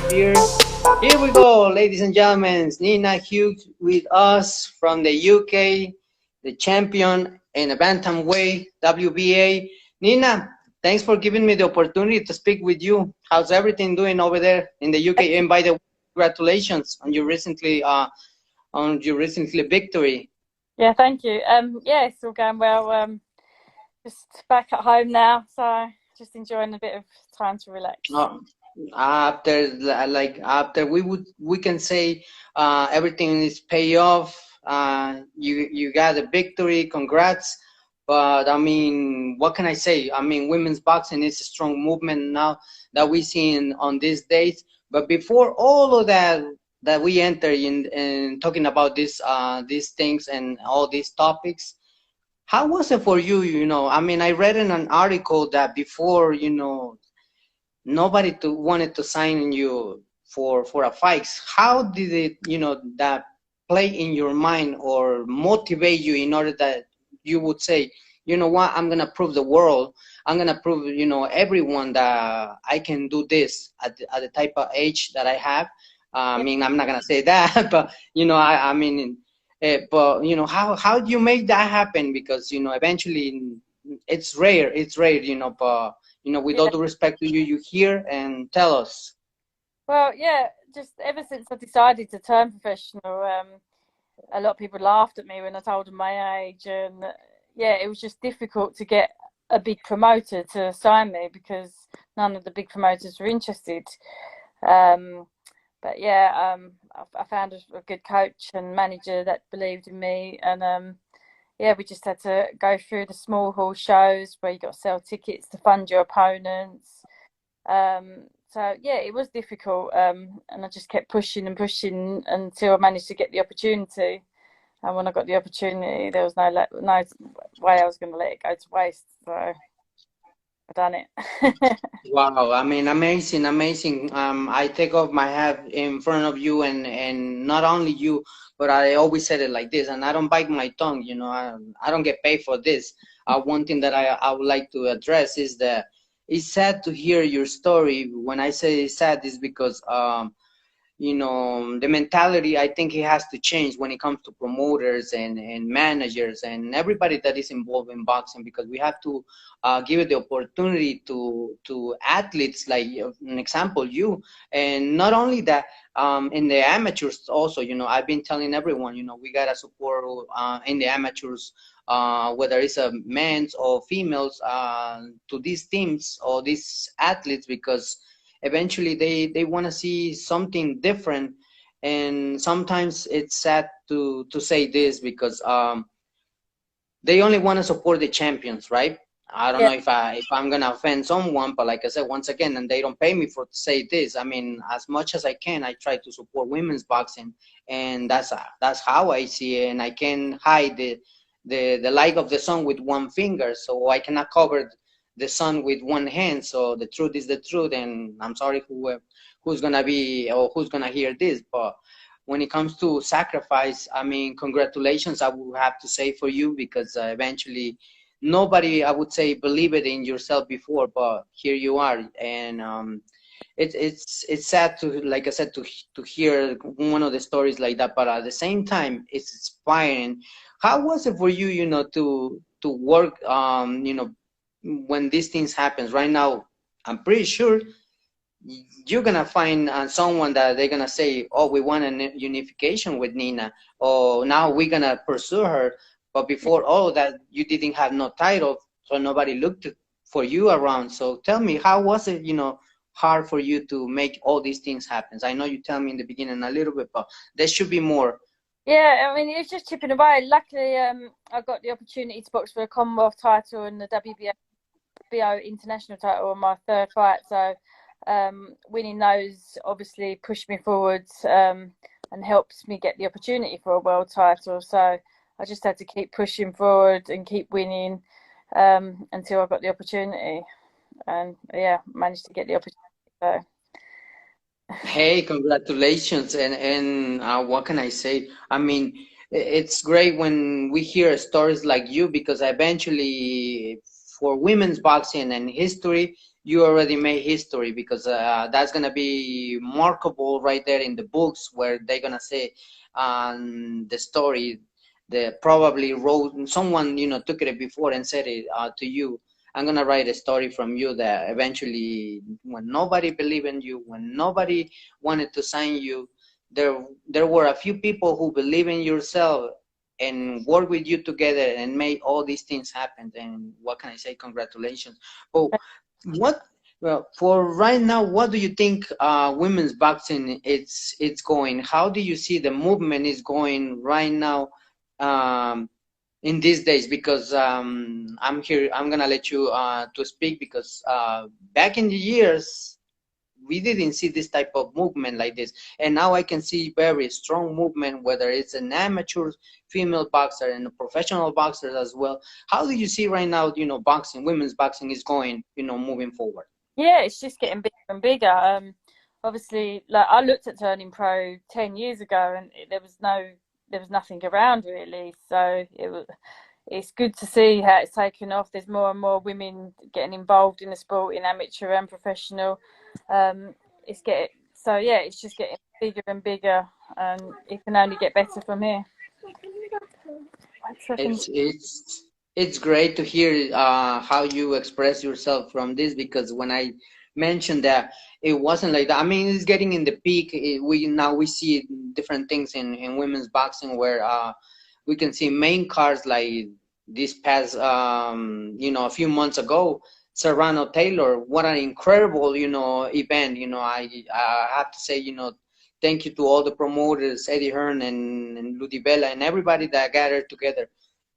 Beers. Here we go, ladies and gentlemen. Nina Hughes with us from the UK, the champion in a Bantamweight, WBA. Nina, thanks for giving me the opportunity to speak with you. How's everything doing over there in the UK? And by the way, congratulations on your recently victory. Yeah, thank you. Yeah, it's all going well. Just back at home now, so just enjoying a bit of time to relax. After after we can say everything is pay off. You got a victory, congrats. But I mean, what can I say? I mean, women's boxing is a strong movement now that we see on these days. But before all of that we enter in talking about these things and all these topics, how was it for you? I mean, I read in an article that before, nobody wanted to sign you for a fight. How did it, that play in your mind or motivate you in order that you would say, you know what, I'm gonna prove the world, I'm gonna prove, everyone that I can do this at the type of age that I have. I mean, I'm not gonna say that, but I mean, but how do you make that happen? Because eventually it's rare, but with all Yeah. due respect to you, you hear and tell us. Well, yeah, just ever since I decided to turn professional, a lot of people laughed at me when I told them my age, and yeah, it was just difficult to get a big promoter to sign me because none of the big promoters were interested. Um, but yeah, I found a good coach and manager that believed in me, and yeah, we just had to go through the small hall shows where you got to sell tickets to fund your opponents. So yeah, it was difficult, and I just kept pushing and pushing until I managed to get the opportunity. And when I got the opportunity, there was no way I was going to let it go to waste. So I done it. Wow, I mean, amazing, amazing. I take off my hat in front of you, and not only you, but I always said it like this, and I don't bite my tongue. I don't get paid for this. One thing that I would like to address is that it's sad to hear your story. When I say it's sad, is because the mentality, I think it has to change when it comes to promoters and managers and everybody that is involved in boxing, because we have to give it the opportunity to athletes like, an example, you. And not only that, in the amateurs also, I've been telling everyone, we gotta support in the amateurs, whether it's a men's or females, to these teams or these athletes, because eventually they want to see something different. And sometimes it's sad to say this, because they only want to support the champions, right? I don't Yeah, know if I'm gonna offend someone, but like I said, once again, and they don't pay me for to say this. I mean, as much as I can, I try to support women's boxing, and that's how I see it. And I can hide the light of the sun with one finger, so I cannot cover the sun with one hand. So the truth is the truth, and I'm sorry who's gonna be or who's gonna hear this, but when it comes to sacrifice, I mean, congratulations, I would have to say, for you, because eventually nobody, I would say, believe it in yourself before, but here you are. And it's sad to, like I said, to hear one of the stories like that, but at the same time, it's inspiring. How was it for you, to work, when these things happens right now? I'm pretty sure you're gonna find someone that they're gonna say, "Oh, we want a unification with Nina," or "Now we're gonna pursue her." But before all that, you didn't have no title, so nobody looked for you around. So tell me, how was it, hard for you to make all these things happen? I know you tell me in the beginning a little bit, but there should be more. yeah. I mean, it was just chipping away. Luckily, I got the opportunity to box for a Commonwealth title and the WBA international title on my third fight. So winning those obviously pushed me forward, and helped me get the opportunity for a world title. So I just had to keep pushing forward and keep winning, until I got the opportunity, and yeah, managed to get the opportunity. So Hey, congratulations. And what can I say? I mean, it's great when we hear stories like you, because eventually for women's boxing and history, you already made history, because that's gonna be markable right there in the books, where they're gonna say the story. The probably wrote someone, took it before and said it to you. I'm gonna write a story from you that eventually, when nobody believed in you, when nobody wanted to sign you, there were a few people who believe in yourself and work with you together and made all these things happen. And what can I say? Congratulations. Oh, what? Well, for right now, what do you think women's boxing it's going? How do you see the movement is going right now? In these days, because I'm here, I'm gonna let you to speak, because back in the years we didn't see this type of movement like this, and now I can see very strong movement, whether it's an amateur female boxer and a professional boxer as well. How do you see right now, boxing, women's boxing is going, moving forward? Yeah, it's just getting bigger and bigger. Obviously, like I looked at turning pro 10 years ago, and there was nothing around really. So it's good to see how it's taken off. There's more and more women getting involved in the sport, in amateur and professional. It's just getting bigger and bigger, and it can only get better from here. It's great to hear how you express yourself from this, because when I mentioned that it wasn't like that. I mean, it's getting in the peak. We see different things in women's boxing, where we can see main cards like this past a few months ago, Serrano Taylor. What an incredible event. I have to say, thank you to all the promoters, Eddie Hearn and Ludivella and everybody that gathered together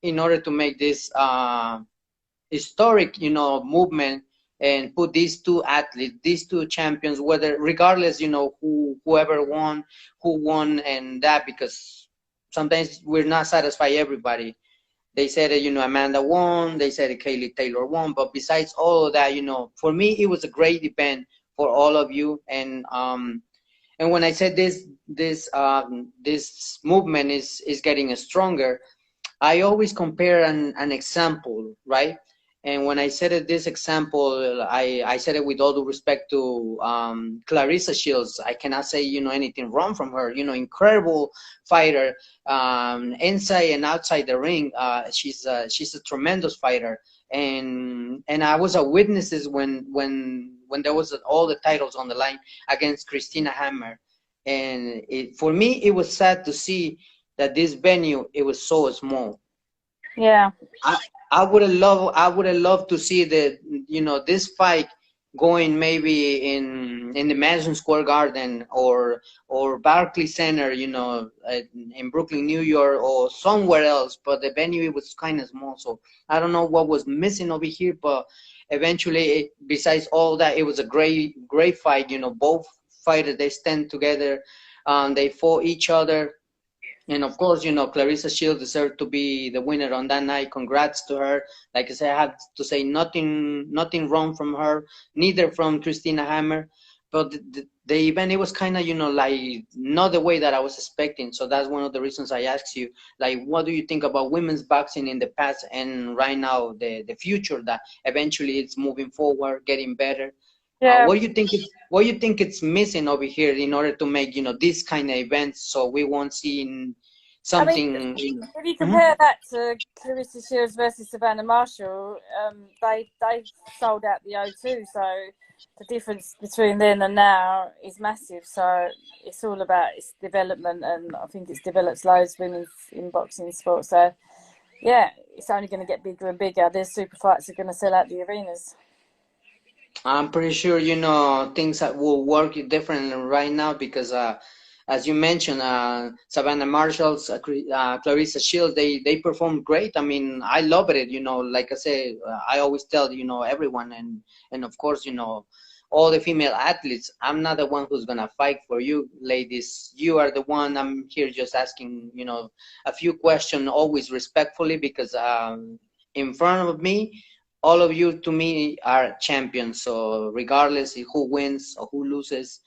in order to make this historic, movement, and put these two athletes, these two champions, whether regardless, whoever won, who won, and that, because sometimes we're not satisfied everybody. They said that, Amanda won, they said that Kaylee Taylor won, but besides all of that, for me, it was a great event for all of you. And when I said this movement is getting stronger, I always compare an example, right? And when I said it, this example, I said it with all due respect to Clarissa Shields. I cannot say, anything wrong from her. Incredible fighter, inside and outside the ring. She's a tremendous fighter. And I was a witnesses when there was all the titles on the line against Christina Hammer. And for me, it was sad to see that this venue, it was so small. Yeah. I would have loved to see this fight going maybe in the Madison Square Garden or Barclays Center, in Brooklyn, New York, or somewhere else. But the venue was kind of small, so I don't know what was missing over here. But eventually, besides all that, it was a great fight. Both fighters, they stand together, they fought each other. And of course, Clarissa Shields deserved to be the winner on that night. Congrats to her. Like I said, I have to say nothing wrong from her, neither from Christina Hammer. But the event, it was kind of, like not the way that I was expecting. So that's one of the reasons I asked you, like, what do you think about women's boxing in the past and right now, the future, that eventually it's moving forward, getting better? Yeah. What do you think it's missing over here in order to make this kind of events, so we won't see something? I mean, if you compare that to Clarissa Shields versus Savannah Marshall, they sold out the O2, so the difference between then and now is massive. So it's all about its development, and I think it's developed loads of women in boxing sport. So yeah, it's only going to get bigger and bigger. Their super fights are going to sell out the arenas. I'm pretty sure, things that will work differently right now, because as you mentioned, Savannah Marshall's, Clarissa Shields, they performed great. I mean, I love it. Like I say, I always tell, everyone, and of course, all the female athletes, I'm not the one who's going to fight for you, ladies. You are the one. I'm here just asking, a few questions, always respectfully, because in front of me, all of you, to me, are champions. So regardless of who wins or who loses,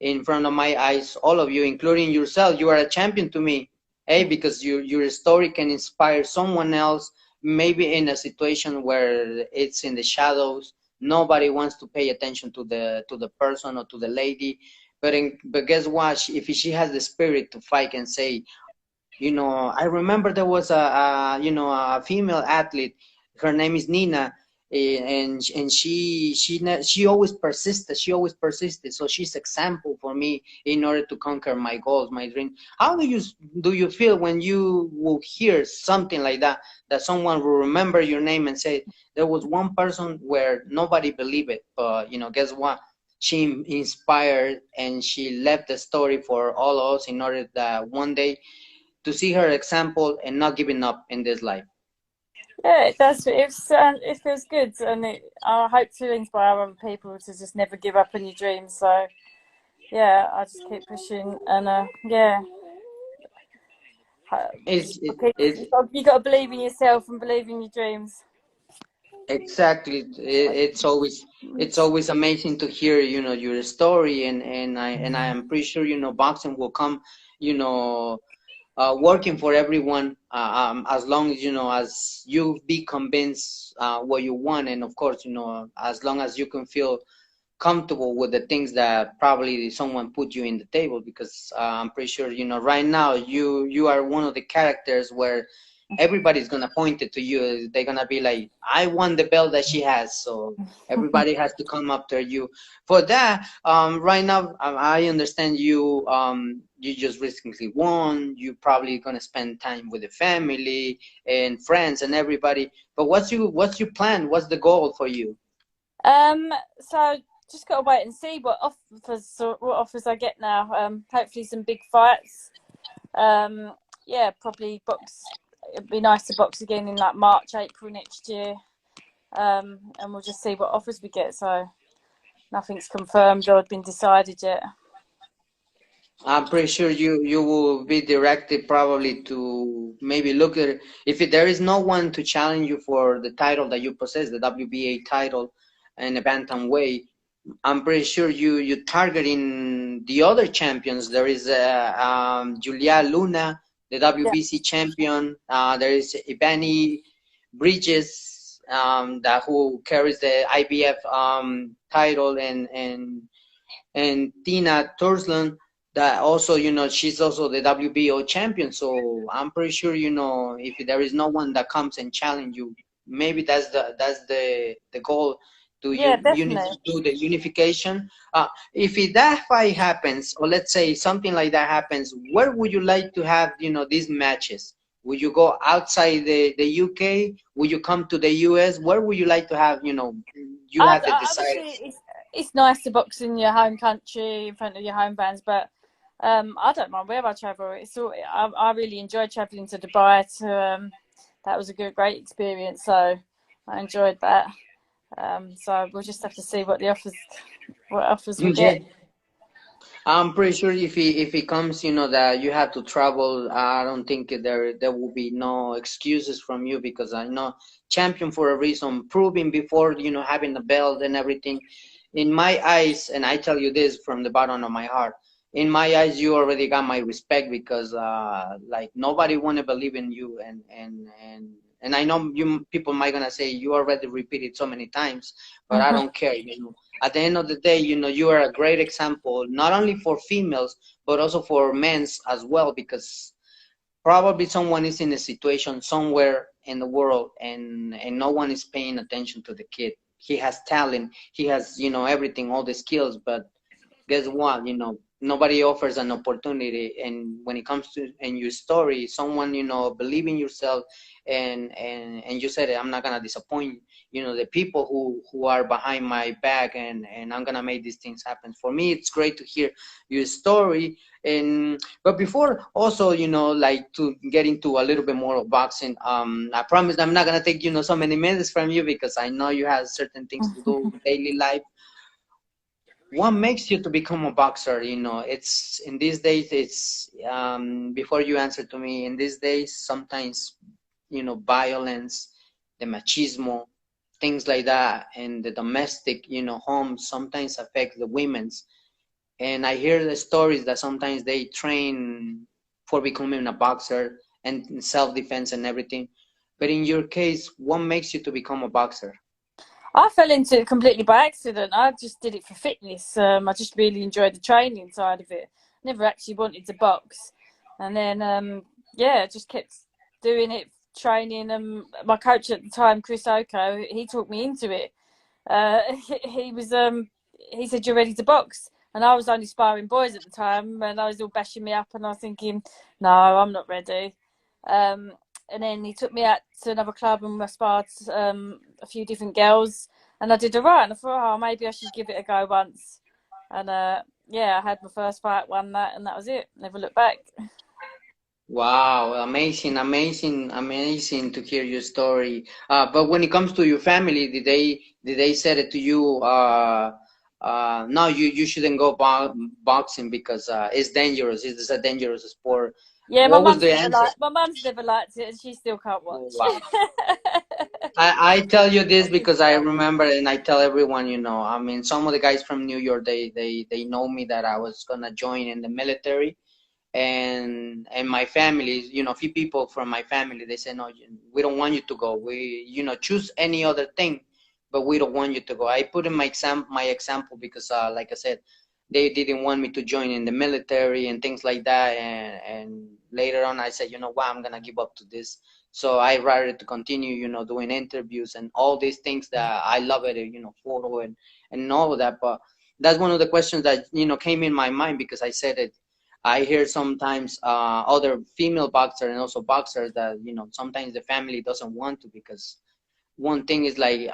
in front of my eyes, all of you, including yourself, you are a champion to me. Because your story can inspire someone else. maybe in a situation where it's in the shadows, nobody wants to pay attention to the person or to the lady. But guess what? If she has the spirit to fight and say, I remember there was a female athlete. Her name is Nina, and she always persisted. She always persisted. So she's example for me in order to conquer my goals, my dream. How do you feel when you will hear something like that? That someone will remember your name and say there was one person where nobody believed it, but guess what? She inspired and she left the story for all of us in order that one day to see her example and not giving up in this life. Yeah, it does. It feels good, and I hope to inspire other people to just never give up on your dreams. So yeah, I just keep pushing, and yeah, It's, it, it's you got to believe in yourself and believe in your dreams. exactly. It's always amazing to hear your story, and I am pretty sure boxing will come you know working for everyone, as long as as you be convinced what you want, and of course as long as you can feel comfortable with the things that probably someone put you in the table, because I'm pretty sure right now you are one of the characters where everybody's gonna point it to you. They're gonna be like, I want the belt that she has, so everybody has to come after you for that. Right now, I understand you just recently won. You probably gonna spend time with the family and friends and everybody, but what's your plan? What's the goal for you? So just got to wait and see what offers I get now. Hopefully some big fights. Yeah, probably box. It'd be nice to box again in like March, April next year. And we'll just see what offers we get. So nothing's confirmed or been decided yet. I'm pretty sure you will be directed probably to maybe look at, if there is no one to challenge you for the title that you possess, the WBA title and the Bantamweight. I'm pretty sure you targeting the other champions. There is Julia Luna, the Yeah, WBC champion. There is Ibani Bridges, that who carries the IBF title, and Tina Tursland, that also she's also the WBO champion. So I'm pretty sure if there is no one that comes and challenge you, maybe that's the goal, to yeah, definitely. do the unification. If that fight happens, or let's say something like that happens, where would you like to have these matches? Would you go outside the UK? Would you come to the US? Where would you like to have you had the desire? Obviously, it's nice to box in your home country in front of your home fans, but I don't mind where I travel. I really enjoyed traveling to Dubai. That was a great experience. So I enjoyed that. So we'll just have to see what offers we Yeah, get. I'm pretty sure if it comes, that you have to travel, I don't think there will be no excuses from you, because I know champion for a reason, proving before, having the belt and everything. In my eyes, and I tell you this from the bottom of my heart, in my eyes, you already got my respect, because like nobody want to believe in you, and I know you people might gonna say you already repeated so many times, but I don't care. At the end of the day, you are a great example, not only for females, but also for men's as well, because probably someone is in a situation somewhere in the world, and no one is paying attention to the kid. He has talent, he has, everything, all the skills, but guess what? Nobody offers an opportunity. And when it comes to in your story, someone believe in yourself, and you said, I'm not gonna disappoint the people who are behind my back, and I'm gonna make these things happen. For me, it's great to hear your story. And but before also, like, to get into a little bit more of boxing, I promise I'm not gonna take so many minutes from you, because I know you have certain things to do daily life. What makes you to become a boxer? It's in these days, it's before you answer to me, in these days, sometimes violence, the machismo, things like that, and the domestic homes sometimes affect the women's. And I hear the stories that sometimes they train for becoming a boxer and self-defense and everything, But in your case, what makes you to become a boxer? I fell into it completely by accident. I just did it for fitness. I just really enjoyed the training side of it. Never actually wanted to box, and then yeah, just kept doing it, training. My coach at the time, Chris Oko, he talked me into it. He was he said, "You're ready to box," and I was only sparring boys at the time, and I was all bashing me up, and I was thinking, "No, I'm not ready." Um, and then he took me out to another club and I sparred a few different girls, and I did all right. And I thought, oh, maybe I should give it a go once. And yeah, I had my first fight, won that, and that was it. Never looked back. Wow, amazing, amazing, amazing to hear your story. But when it comes to your family, did they said it to you? No, you shouldn't go boxing because it's dangerous. It's a dangerous sport. Yeah, What was the answer? my mum's never liked it, and she still can't Oh, watch. wow. I tell you this because I remember and I tell everyone, I mean, some of the guys from New York, they know me that I was gonna join in the military, and my family, few people from my family, they say, no, we don't want you to go. We, choose any other thing, but we don't want you to go. I put in my example because, like I said, they didn't want me to join in the military and things like that. And later on, I said, you know what, I'm gonna give up to this. So I rather to continue, doing interviews and all these things that I love it, photo and all of that. But that's one of the questions that, came in my mind because I said it. I hear sometimes other female boxers and also boxers that, sometimes the family doesn't want to because one thing is like,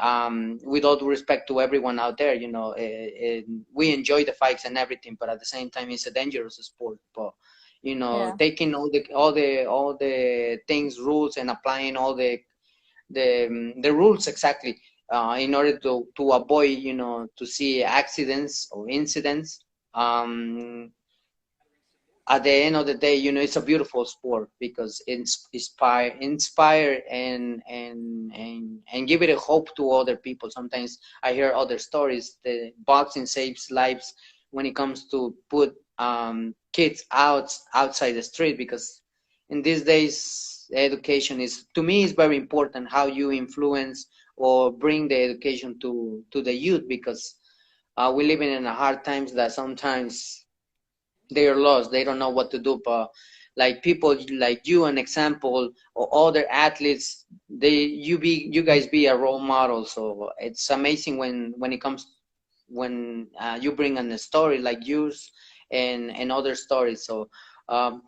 with all due respect to everyone out there, we enjoy the fights and everything, but at the same time, it's a dangerous sport. But Yeah, taking all the things, rules, and applying all the rules exactly, in order to avoid, to see accidents or incidents. At the end of the day, it's a beautiful sport because it's inspire and give it a hope to other people. Sometimes I hear other stories. The boxing saves lives when it comes to put kids outside the street because in these days education is, to me, is very important. How you influence or bring the education to the youth because we live in a hard times that sometimes they are lost. They don't know what to do. But like people like you, an example, or other athletes, you guys be a role model. So it's amazing when it comes when you bring in a story like yours and other stories. So um,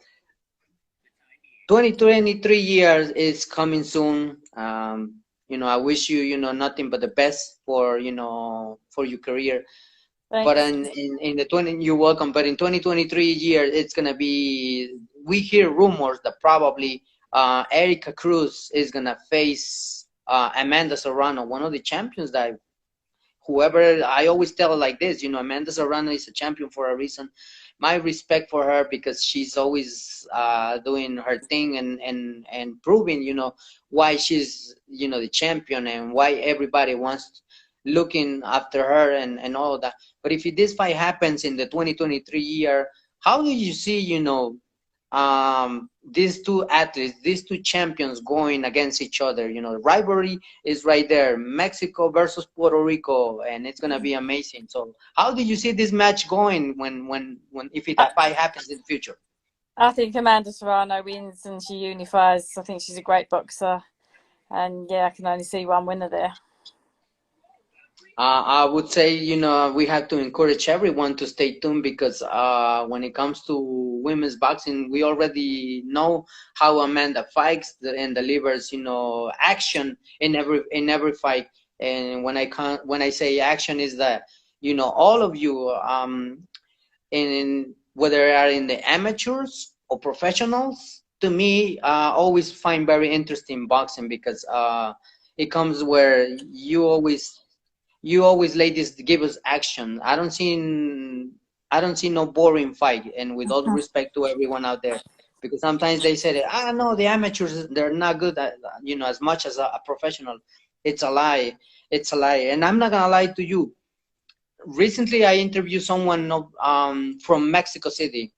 2023 years is coming soon. I wish you, nothing but the best for, for your career. But thanks. in the 20, you're welcome. But in 2023 year, it's gonna be. We hear rumors that probably Erika Cruz is gonna face Amanda Serrano, one of the champions that whoever. I always tell her like this, Amanda Serrano is a champion for a reason. My respect for her because she's always doing her thing and proving, why she's, the champion and why everybody wants looking after her and all of that. But if this fight happens in the 2023 year, how do you see, these two athletes, these two champions going against each other? The rivalry is right there, Mexico versus Puerto Rico, and it's gonna be amazing. So, how do you see this match going when if it I, fight happens in the future? I think Amanda Serrano wins and she unifies. I think she's a great boxer, and yeah, I can only see one winner there. I would say, we have to encourage everyone to stay tuned because when it comes to women's boxing, we already know how Amanda fights and delivers, action in every fight. And when I say action is that, all of you, in whether they are in the amateurs or professionals, to me, always find very interesting boxing because it comes where you always ladies give us action. I don't see no boring fight, and with all due respect to everyone out there, because sometimes they say that, no, the amateurs, they're not good at, as much as a professional. It's a lie. It's a lie, and I'm not gonna lie to you. Recently, I interviewed someone from Mexico City.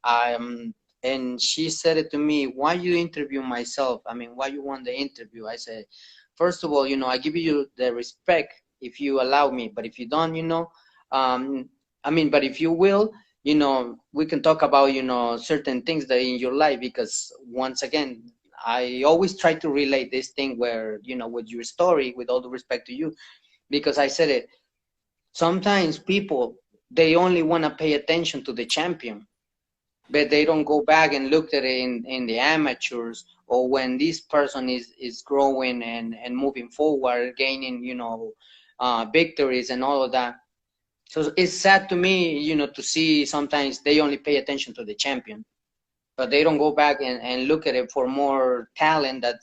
and she said it to me, why you interview myself? I mean, why you want the interview? I said, first of all, I give you the respect if you allow me, but if you don't, I mean, but if you will, we can talk about, certain things that in your life, because once again, I always try to relate this thing where, with your story, with all the respect to you, because I said it, sometimes people, they only want to pay attention to the champion, but they don't go back and look at it in the amateurs, or when this person is growing and moving forward, gaining, victories and all of that. So it's sad to me, to see sometimes they only pay attention to the champion, but they don't go back and look at it for more talent that,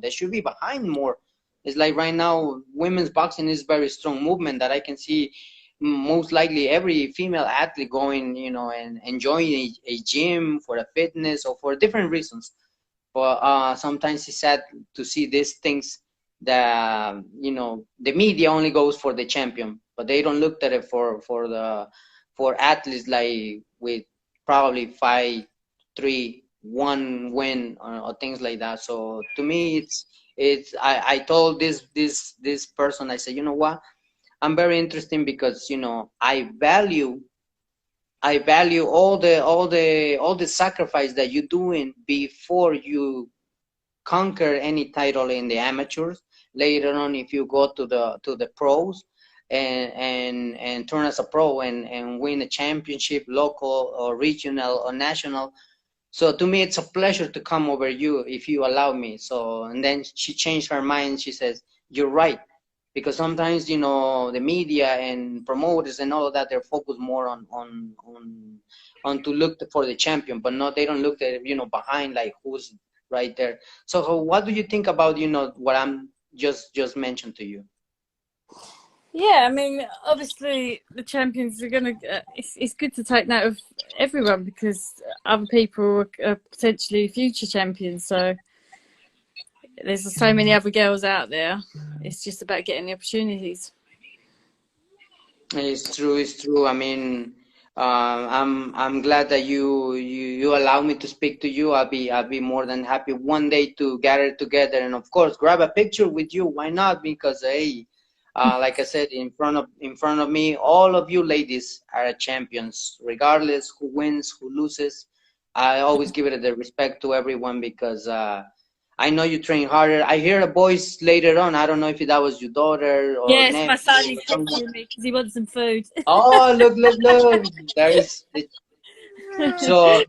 they should be behind more. It's like right now, women's boxing is very strong movement that I can see most likely every female athlete going, and enjoying a gym for a fitness or for different reasons. But sometimes it's sad to see these things that, the media only goes for the champion, but they don't look at it for athletes like with probably 5-3-1 win, or things like that. So to me, I told this person, I said, you know what? I'm very interesting because, I value all the sacrifice that you're doing before you conquer any title in the amateurs. Later on, if you go to the pros and turn as a pro and win a championship, local or regional or national. So to me, it's a pleasure to come over you if you allow me. So, and then she changed her mind. She says, you're right. Because sometimes, the media and promoters and all of that, they're focused more on to look for the champion, but no, they don't look at, behind, like who's right there. So what do you think about, what I'm just mentioned to you? Yeah, I mean, obviously the champions are going to. It's good to take note of everyone because other people are potentially future champions. So there's so many other girls out there. It's just about getting the opportunities. It's true. It's true. I mean, I'm glad that you allow me to speak to you. I'll be more than happy one day to gather together and of course grab a picture with you. Why not? Because hey, like I said, in front of me, all of you ladies are champions, regardless who wins, who loses. I always give it the respect to everyone because I know you train harder. I hear a voice later on. I don't know if that was your daughter or Yes, my nephew son or is someone. texting me because he wants some food. Oh, look, look, look. There is. So,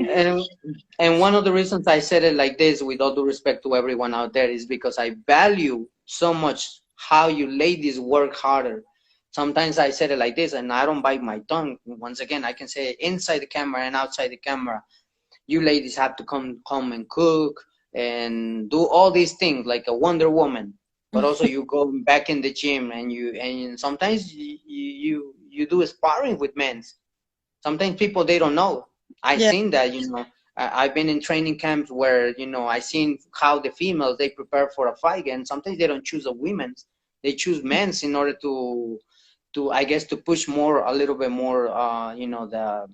and and one of the reasons I said it like this, with all due respect to everyone out there, is because I value so much how you ladies work harder. Sometimes I said it like this, and I don't bite my tongue. Once again, I can say it inside the camera and outside the camera. You ladies have to come and cook and do all these things like a Wonder Woman. But also you go back in the gym and sometimes you do sparring with men. Sometimes people, they don't know. I Yeah. seen that, I've been in training camps where, I seen how the females, they prepare for a fight, and sometimes they don't choose a women's, they choose men's in order to I guess to push more, a little bit more, the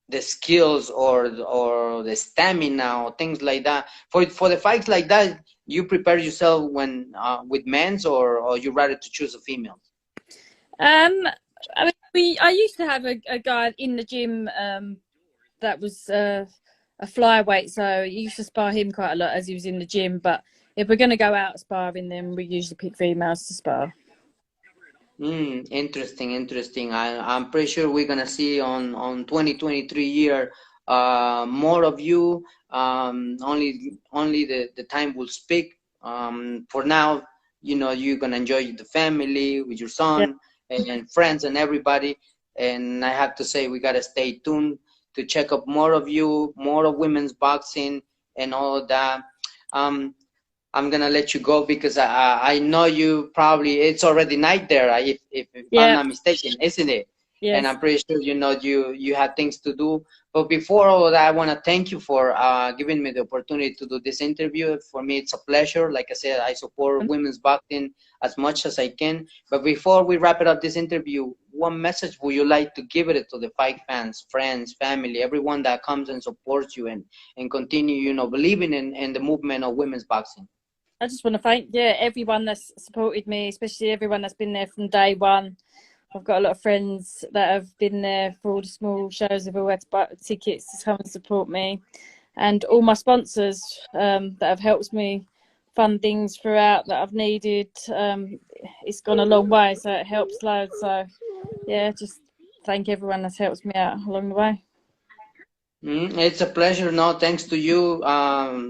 the skills or the stamina or things like that. For the fights like that, you prepare yourself when with men's, or you rather to choose a female? I mean, I used to have a guy in the gym that was a flyweight, so you used to spar him quite a lot as he was in the gym. But if we're going to go out sparring, then we usually pick females to spar. Interesting, interesting. I'm pretty sure we're gonna see on 2023 year more of you. Only the time will speak. For now, you're gonna enjoy the family with your Yeah. son and friends and everybody. And I have to say, we gotta stay tuned to check up more of you, more of women's boxing and all of that. Um, I'm gonna let you go because I know you probably, it's already night there, if I'm Yeah. not mistaken, isn't it? Yes. And I'm pretty sure you have things to do. But before all that, I want to thank you for giving me the opportunity to do this interview. For me, it's a pleasure. Like I said, I support women's boxing as much as I can. But before we wrap it up this interview, what message would you like to give it to the fight fans, friends, family, everyone that comes and supports you and continue, believing in the movement of women's boxing? I just want to thank everyone that's supported me, especially everyone that's been there from day one. I've got a lot of friends that have been there for all the small shows. They've all had to buy tickets to come and support me, and all my sponsors that have helped me fund things throughout that I've needed. It's gone a long way, so it helps loads. So yeah, just thank everyone that's helped me out along the way. It's a pleasure. No, thanks to you.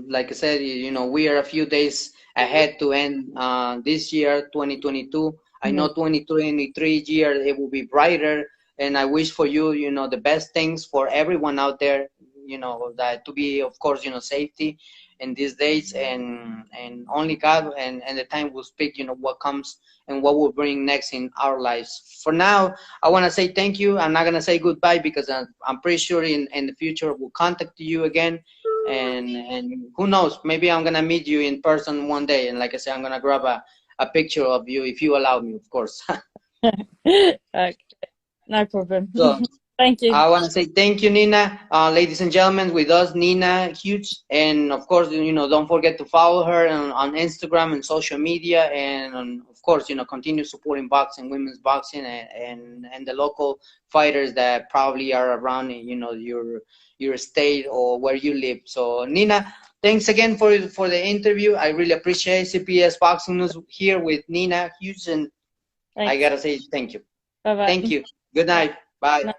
Like I said, we are a few days ahead to end this year, 2022. I know 2023 year it will be brighter, and I wish for you, the best things for everyone out there. That to be, of course, safety in these days, and only God and the time will speak. What comes and what will bring next in our lives. For now, I want to say thank you. I'm not going to say goodbye because I'm pretty sure in the future we'll contact you again. And who knows, maybe I'm going to meet you in person one day. And like I said, I'm going to grab a picture of you if you allow me, of course. Okay. No problem. So, thank you. I want to say thank you, Nina. Ladies and gentlemen, with us, Nina Hughes. And of course, don't forget to follow her on Instagram and social media. And of course, continue supporting boxing, women's boxing, and the local fighters that probably are around, your state or where you live. So, Nina, thanks again for the interview. I really appreciate CPS Boxing News here with Nina Hughes. And Thanks. I got to say thank you. Bye-bye. Thank you. Good night. Bye.